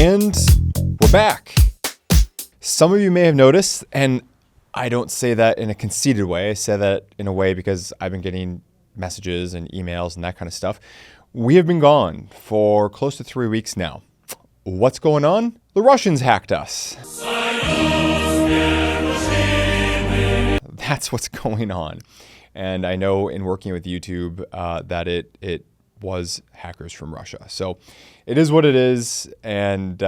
And we're back. Some of you may have noticed, and I don't say that in a conceited way. I say that in a way because I've been getting messages and emails and that kind of stuff. We have been gone for close to 3 weeks now. What's going on? The Russians hacked us. That's what's going on. And I know in working with YouTube that it was hackers from Russia. So it is what it is. And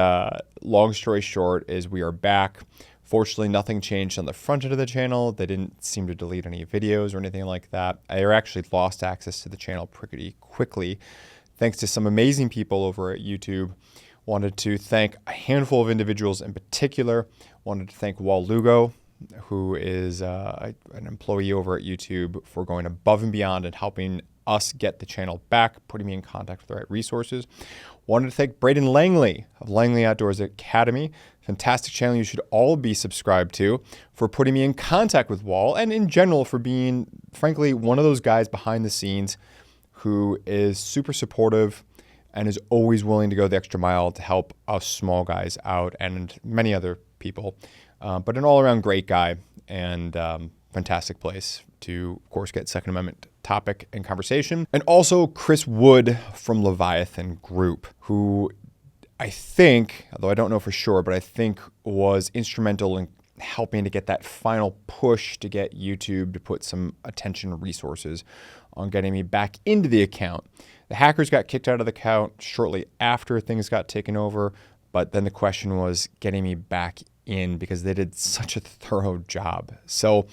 long story short is we are back. Fortunately, nothing changed on the front end of the channel. They didn't seem to delete any videos or anything like that. I actually lost access to the channel pretty quickly, thanks to some amazing people over at YouTube. Wanted to thank a handful of individuals in particular. Wanted to thank Wal Lugo, who is an employee over at YouTube, for going above and beyond and helping us get the channel back, putting me in contact with the right resources. Wanted to thank Braden Langley of Langley Outdoors Academy, fantastic channel you should all be subscribed to, for putting me in contact with Wal, and in general for being, frankly, one of those guys behind the scenes who is super supportive and is always willing to go the extra mile to help us small guys out and many other people. But an all-around great guy and fantastic place to, of course, get Second Amendment topic and conversation. And also Chris Wood from Leviathan Group, who I think, although I don't know for sure, but I think was instrumental in helping to get that final push to get YouTube to put some attention and resources on getting me back into the account. The hackers got kicked out of the account shortly after things got taken over, but then the question was getting me back in because they did such a thorough job. So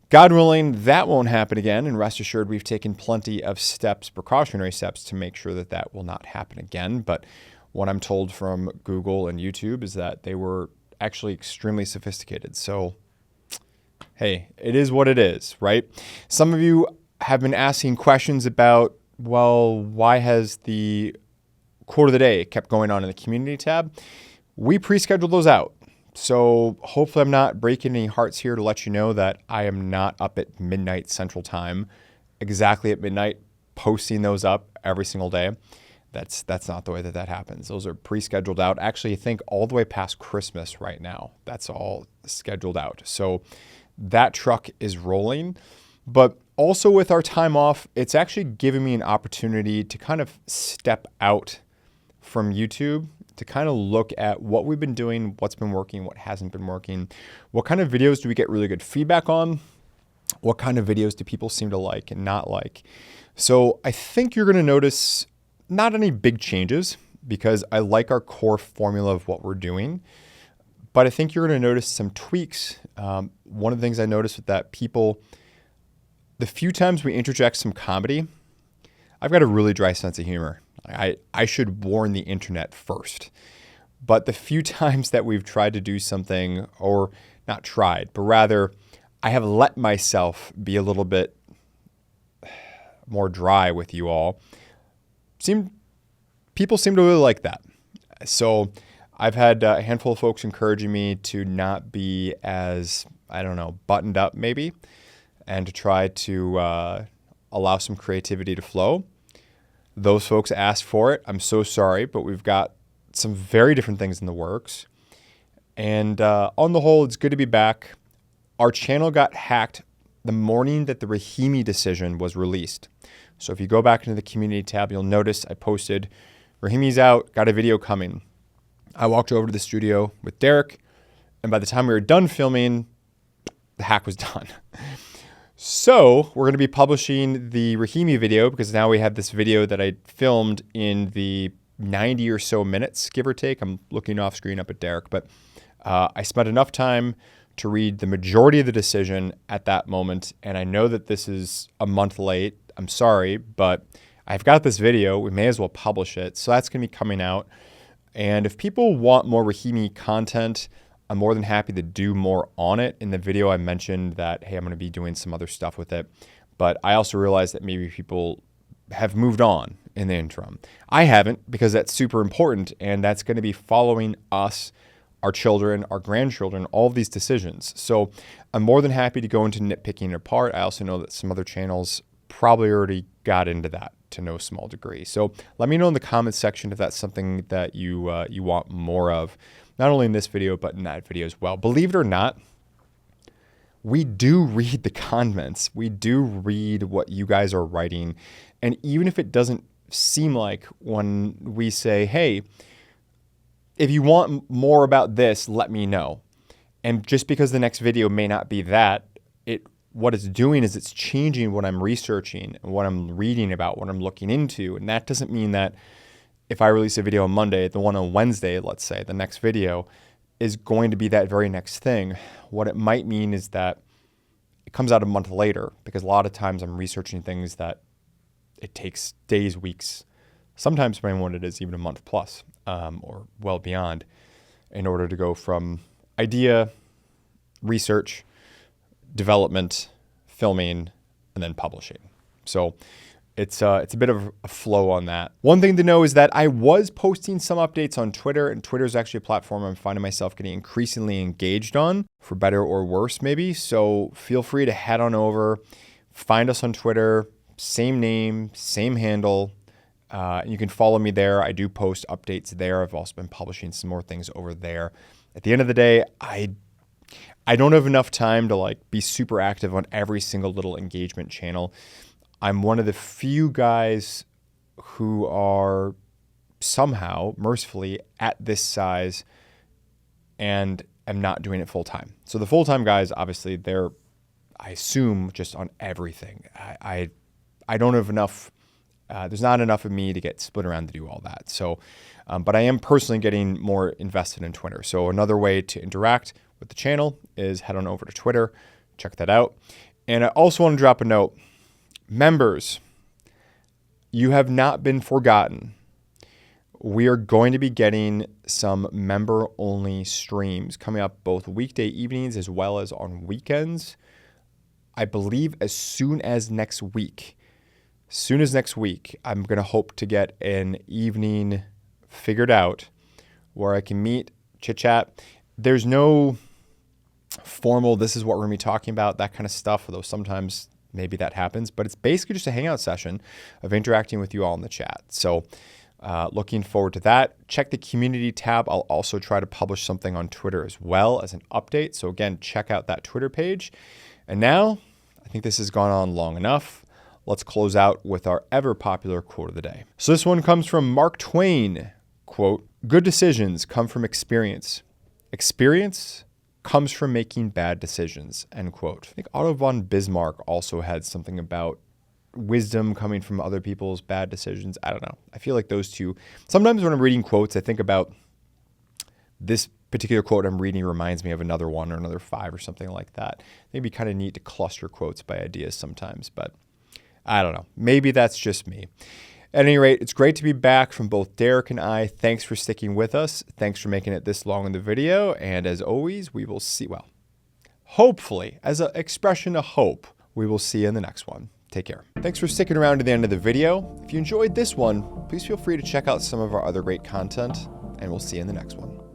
God willing, that won't happen again. And rest assured, we've taken plenty of steps, precautionary steps, to make sure that that will not happen again. But what I'm told from Google and YouTube is that they were actually extremely sophisticated. So, hey, it is what it is, right? Some of you have been asking questions about, well, why has the quote of the day kept going on in the community tab? We pre-scheduled those out. So hopefully I'm not breaking any hearts here to let you know that I am not up at midnight Central Time, exactly at midnight, posting those up every single day. That's not the way that happens. Those are pre-scheduled out. Actually, I think all the way past Christmas right now. That's all scheduled out. So that truck is rolling. But also with our time off, it's actually giving me an opportunity to kind of step out from YouTube, to kind of look at what we've been doing, what's been working, what hasn't been working, what kind of videos do we get really good feedback on, what kind of videos do people seem to like and not like. So I think you're going to notice not any big changes because I like our core formula of what we're doing, but I think you're going to notice some tweaks. One of the things I noticed with that the few times we interject some comedy, I've got a really dry sense of humor. I should warn the internet first. But the few times that we've tried to do something, or not tried, but rather I have let myself be a little bit more dry with you all, people seem to really like that. So I've had a handful of folks encouraging me to not be as, buttoned up maybe, and to try to allow some creativity to flow. Those folks asked for it. I'm so sorry, but we've got some very different things in the works. And on the whole, it's good to be back. Our channel got hacked the morning that the Rahimi decision was released. So if you go back into the community tab, you'll notice I posted, Rahimi's out, got a video coming. I walked over to the studio with Derek, and by the time we were done filming, the hack was done. So we're going to be publishing the Rahimi video because now we have this video that I filmed in the 90 or so minutes, give or take. I'm looking off screen up at Derek, but I spent enough time to read the majority of the decision at that moment. And I know that this is a month late. I'm sorry, but I've got this video. We may as well publish it. So that's going to be coming out. And if people want more Rahimi content, I'm more than happy to do more on it. In the video, I mentioned that, hey, I'm going to be doing some other stuff with it. But I also realized that maybe people have moved on in the interim. I haven't, because that's super important, and that's going to be following us, our children, our grandchildren, all of these decisions. So I'm more than happy to go into nitpicking it apart. I also know that some other channels probably already got into that to no small degree. So let me know in the comments section if that's something that you want more of, not only in this video, but in that video as well. Believe it or not, we do read the comments. We do read what you guys are writing. And even if it doesn't seem like when we say, hey, if you want more about this, let me know. And just because the next video may not be that, what it's doing is it's changing what I'm researching and what I'm reading about, what I'm looking into. And that doesn't mean that if I release a video on Monday, the one on Wednesday, let's say, the next video is going to be that very next thing. What it might mean is that it comes out a month later, because a lot of times I'm researching things that it takes days, weeks, sometimes depending on what it is, even a month plus, or well beyond, in order to go from idea, research, development, filming, and then publishing. So it's a bit of a flow on that. One thing to know is that I was posting some updates on Twitter, and Twitter is actually a platform I'm finding myself getting increasingly engaged on, for better or worse maybe. So feel free to head on over, find us on Twitter, same name, same handle. You can follow me there. I do post updates there. I've also been publishing some more things over there. At the end of the day, I don't have enough time to be super active on every single little engagement channel. I'm one of the few guys who are somehow, mercifully, at this size and am not doing it full time. So the full-time guys, obviously, they're, I assume, just on everything. I don't have enough, there's not enough of me to get split around to do all that. So, but I am personally getting more invested in Twitter. So another way to interact with the channel is head on over to Twitter, check that out. And I also want to drop a note. Members, you have not been forgotten. We are going to be getting some member-only streams coming up both weekday evenings as well as on weekends. I believe as soon as next week. As soon as next week, I'm going to hope to get an evening figured out where I can meet, chit-chat. There's no formal, this is what we're going to be talking about, that kind of stuff, although sometimes maybe that happens, but it's basically just a hangout session of interacting with you all in the chat. So looking forward to that. Check the community tab. I'll also try to publish something on Twitter as well as an update. So again, check out that Twitter page. And now, I think this has gone on long enough. Let's close out with our ever popular quote of the day. So this one comes from Mark Twain, quote, "Good decisions come from experience. Experience comes from making bad decisions," end quote. I think Otto von Bismarck also had something about wisdom coming from other people's bad decisions. I don't know. I feel like those two, sometimes when I'm reading quotes, I think about this particular quote I'm reading reminds me of another one or another 5 or something like that. I think it'd be kind of neat to cluster quotes by ideas sometimes, but I don't know. Maybe that's just me. At any rate, it's great to be back from both Derek and I. Thanks for sticking with us. Thanks for making it this long in the video. And as always, we will see, well, hopefully, as an expression of hope, we will see you in the next one. Take care. Thanks for sticking around to the end of the video. If you enjoyed this one, please feel free to check out some of our other great content, and we'll see you in the next one.